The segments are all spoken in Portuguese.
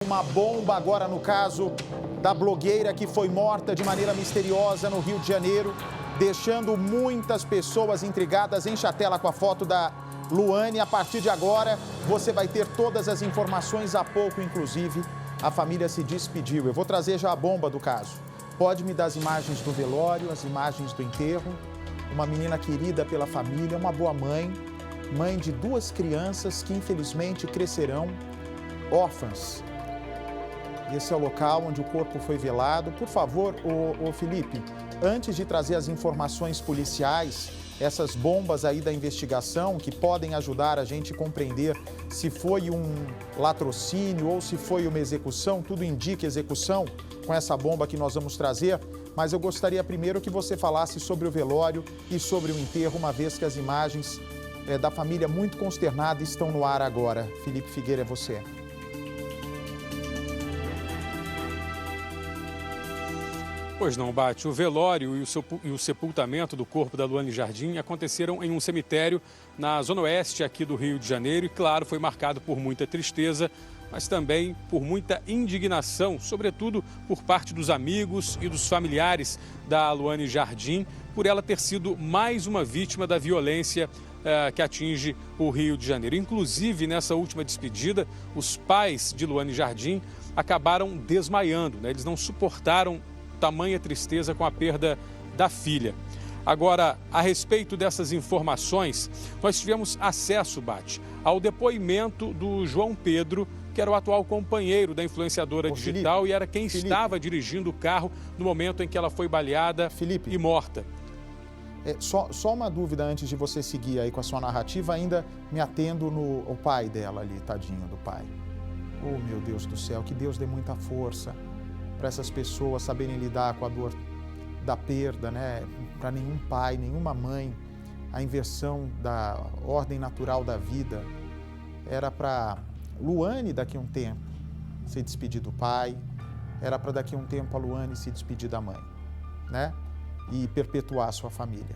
Uma bomba agora no caso da blogueira que foi morta de maneira misteriosa no Rio de Janeiro, deixando muitas pessoas intrigadas. Enche a tela com a foto da Luane. A partir de agora, você vai ter todas as informações. Há pouco, inclusive, a família se despediu. Eu vou trazer já a bomba do caso. Pode me dar as imagens do velório, as imagens do enterro. Uma menina querida pela família, uma boa mãe, mãe de duas crianças que infelizmente crescerão órfãs. Esse é o local onde o corpo foi velado. Por favor, ô Felipe, antes de trazer as informações policiais, essas bombas aí da investigação que podem ajudar a gente a compreender se foi um latrocínio ou se foi uma execução, tudo indica execução com essa bomba que nós vamos trazer, mas eu gostaria primeiro que você falasse sobre o velório e sobre o enterro, uma vez que as imagens da família muito consternada estão no ar agora. Felipe Figueira, é você. Pois não, Bate. O velório e o sepultamento do corpo da Luane Jardim aconteceram em um cemitério na zona oeste aqui do Rio de Janeiro e, claro, foi marcado por muita tristeza, mas também por muita indignação, sobretudo por parte dos amigos e dos familiares da Luane Jardim, por ela ter sido mais uma vítima da violência que atinge o Rio de Janeiro. Inclusive, nessa última despedida, os pais de Luane Jardim acabaram desmaiando, né? Eles não suportaram tamanha tristeza com a perda da filha. Agora, a respeito dessas informações, nós tivemos acesso, Bate, ao depoimento do João Pedro, que era o atual companheiro da influenciadora digital e era quem estava dirigindo o carro no momento em que ela foi baleada e morta. Só uma dúvida antes de você seguir aí com a sua narrativa, ainda me atendo no pai dela ali, tadinho do pai. Oh, meu Deus do céu, que Deus dê muita força para essas pessoas saberem lidar com a dor da perda, né? Para nenhum pai, nenhuma mãe, a inversão da ordem natural da vida era para Luane daqui a um tempo se despedir do pai, era para daqui a um tempo a Luane se despedir da mãe, né? E perpetuar a sua família.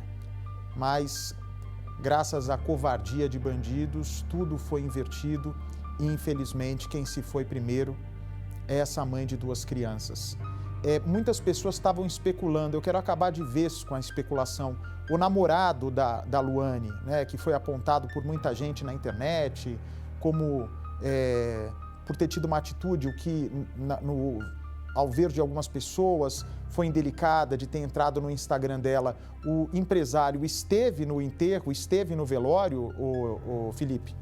Mas, graças à covardia de bandidos, tudo foi invertido e, infelizmente, quem se foi primeiro é essa mãe de duas crianças. Muitas pessoas estavam especulando, eu quero acabar de vez com a especulação. O namorado da Luane, né, que foi apontado por muita gente na internet, como por ter tido uma atitude, o que, ao ver de algumas pessoas, foi indelicada de ter entrado no Instagram dela. O empresário esteve no enterro, esteve no velório, o Felipe?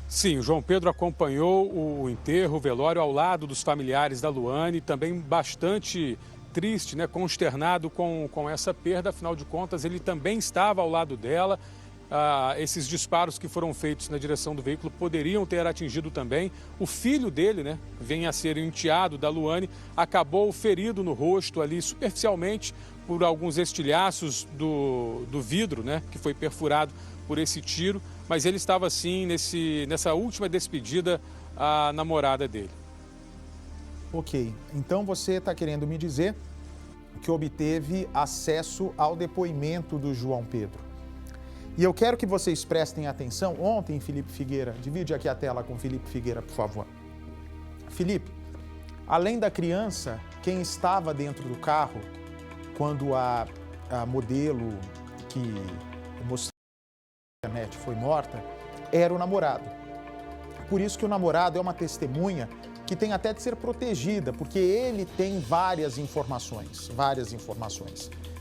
Sim, o João Pedro acompanhou o enterro, o velório ao lado dos familiares da Luane, também bastante triste, né, consternado com essa perda, afinal de contas ele também estava ao lado dela. Esses disparos que foram feitos na direção do veículo poderiam ter atingido também. O filho dele, né, vem a ser enteado da Luane, acabou ferido no rosto ali superficialmente por alguns estilhaços do vidro, né, que foi perfurado por esse tiro, mas ele estava assim nessa última despedida à namorada dele. Ok, então você está querendo me dizer que obteve acesso ao depoimento do João Pedro. E eu quero que vocês prestem atenção. Ontem, Felipe Figueira, divide aqui a tela com Felipe Figueira, por favor. Felipe, além da criança, quem estava dentro do carro quando a modelo que mostrou na internet foi morta, era o namorado. Por isso que o namorado é uma testemunha que tem até de ser protegida, porque ele tem várias informações.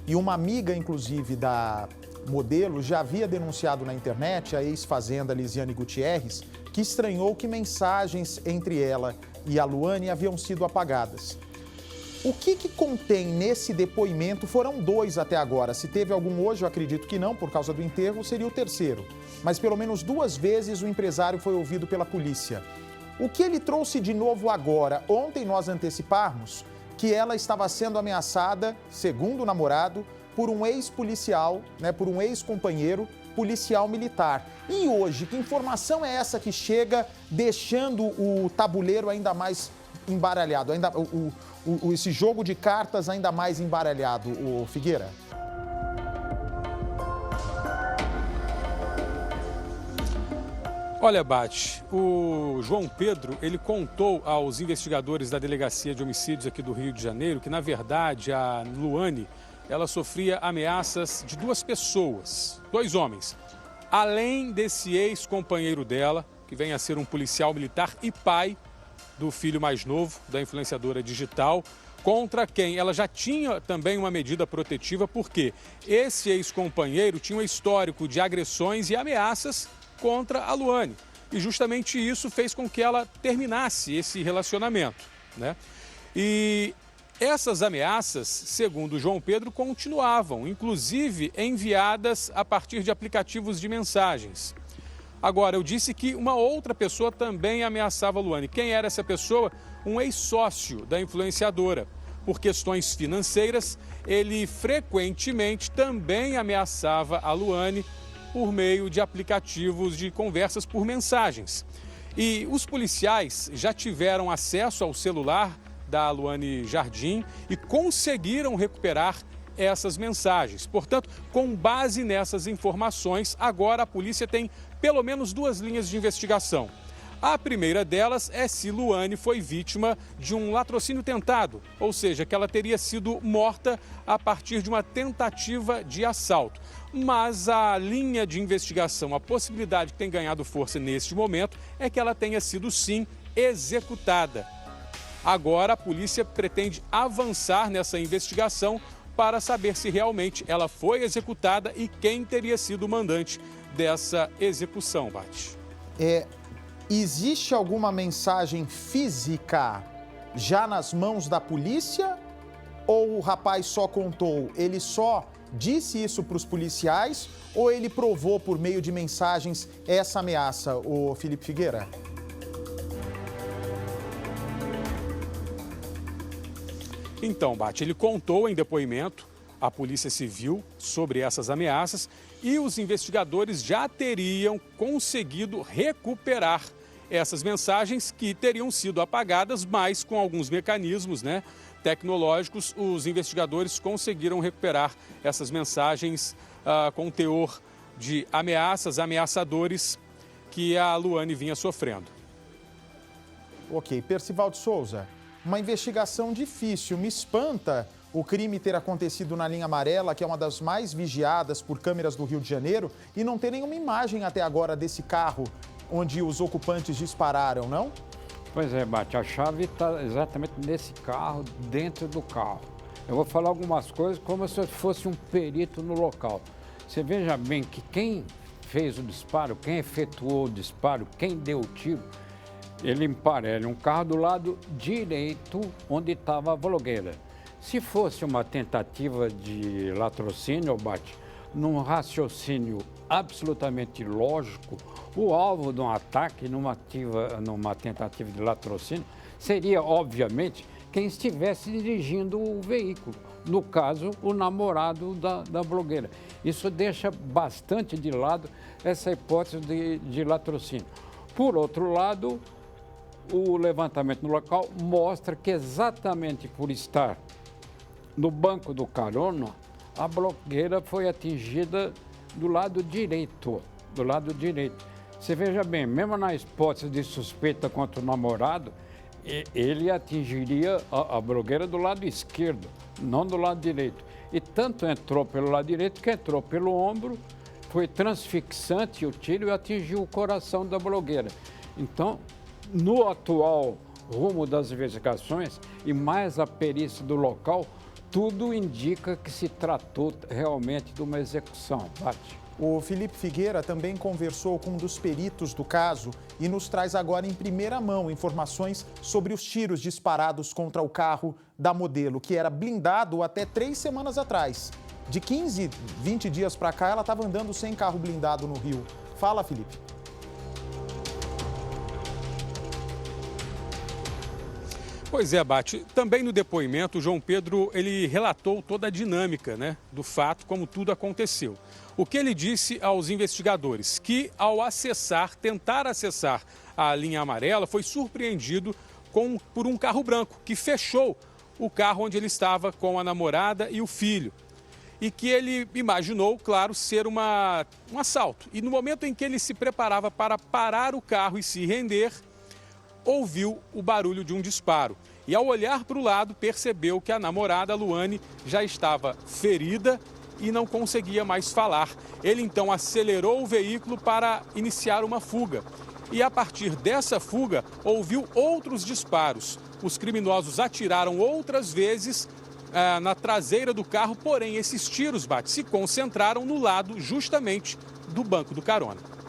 E uma amiga, inclusive, da modelo já havia denunciado na internet a ex-fazenda Lisiane Gutierrez, que estranhou que mensagens entre ela e a Luane haviam sido apagadas. O que contém nesse depoimento? Foram 2 até agora. Se teve algum hoje, eu acredito que não, por causa do enterro, seria o terceiro. Mas pelo menos 2 vezes o empresário foi ouvido pela polícia. O que ele trouxe de novo agora? Ontem nós antecipamos que ela estava sendo ameaçada, segundo o namorado, por um ex-policial, né, por um ex-companheiro policial militar. E hoje, que informação é essa que chega deixando o tabuleiro ainda mais embaralhado, esse jogo de cartas ainda mais embaralhado, o Figueira? Olha, Bate, o João Pedro, ele contou aos investigadores da Delegacia de Homicídios aqui do Rio de Janeiro que, na verdade, a Luane, ela sofria ameaças de duas pessoas, dois homens, além desse ex-companheiro dela, que vem a ser um policial militar e pai do filho mais novo da influenciadora digital, contra quem ela já tinha também uma medida protetiva, porque esse ex-companheiro tinha um histórico de agressões e ameaças contra a Luane. E justamente isso fez com que ela terminasse esse relacionamento, né? E essas ameaças, segundo o João Pedro, continuavam, inclusive enviadas a partir de aplicativos de mensagens. Agora, eu disse que uma outra pessoa também ameaçava a Luane. Quem era essa pessoa? Um ex-sócio da influenciadora. Por questões financeiras, ele frequentemente também ameaçava a Luane por meio de aplicativos de conversas por mensagens. E os policiais já tiveram acesso ao celular da Luane Jardim e conseguiram recuperar essas mensagens. Portanto, com base nessas informações, agora a polícia tem pelo menos duas linhas de investigação. A primeira delas é se Luane foi vítima de um latrocínio tentado, ou seja, que ela teria sido morta a partir de uma tentativa de assalto. Mas a linha de investigação, a possibilidade que tem ganhado força neste momento, é que ela tenha sido, sim, executada. Agora, a polícia pretende avançar nessa investigação para saber se realmente ela foi executada e quem teria sido o mandante dessa execução, Bate. Existe alguma mensagem física já nas mãos da polícia? Ou o rapaz só contou, ele só disse isso para os policiais? Ou ele provou por meio de mensagens essa ameaça, o Felipe Figueira? Então, Bate, ele contou em depoimento à Polícia Civil sobre essas ameaças e os investigadores já teriam conseguido recuperar essas mensagens que teriam sido apagadas, mas com alguns mecanismos, tecnológicos, os investigadores conseguiram recuperar essas mensagens com teor de ameaças, ameaçadores que a Luane vinha sofrendo. Ok, Percival de Souza, uma investigação difícil, me espanta o crime ter acontecido na linha amarela, que é uma das mais vigiadas por câmeras do Rio de Janeiro, e não ter nenhuma imagem até agora desse carro onde os ocupantes dispararam, não? Pois é, Bate, a chave está exatamente nesse carro, dentro do carro. Eu vou falar algumas coisas como se eu fosse um perito no local. Você veja bem que quem fez o disparo, quem efetuou o disparo, quem deu o tiro, ele emparelha um carro do lado direito onde estava a blogueira. Se fosse uma tentativa de latrocínio, Bate, num raciocínio absolutamente lógico, o alvo de um ataque numa tentativa de latrocínio seria, obviamente, quem estivesse dirigindo o veículo. No caso, o namorado da blogueira. Isso deixa bastante de lado essa hipótese de latrocínio. Por outro lado, o levantamento no local mostra que exatamente por estar no banco do carona, a blogueira foi atingida do lado direito. Você veja bem, mesmo na hipótese de suspeita contra o namorado, ele atingiria a blogueira do lado esquerdo, não do lado direito. E tanto entrou pelo lado direito que entrou pelo ombro, foi transfixante o tiro e atingiu o coração da blogueira. Então, no atual rumo das investigações e mais a perícia do local, tudo indica que se tratou realmente de uma execução, Bate. O Felipe Figueira também conversou com um dos peritos do caso e nos traz agora em primeira mão informações sobre os tiros disparados contra o carro da modelo, que era blindado até 3 semanas atrás. De 15, 20 dias para cá, ela estava andando sem carro blindado no Rio. Fala, Felipe. Pois é, Bate. Também no depoimento, o João Pedro ele relatou toda a dinâmica do fato, como tudo aconteceu. O que ele disse aos investigadores? Que ao tentar acessar a linha amarela, foi surpreendido por um carro branco, que fechou o carro onde ele estava com a namorada e o filho. e que ele imaginou, claro, ser um assalto. E no momento em que ele se preparava para parar o carro e se render, ouviu o barulho de um disparo. E ao olhar para o lado, percebeu que a namorada, Luane, já estava ferida e não conseguia mais falar. Ele então acelerou o veículo para iniciar uma fuga. E a partir dessa fuga, ouviu outros disparos. Os criminosos atiraram outras vezes na traseira do carro, porém esses tiros, Bate, se concentraram no lado justamente do banco do carona.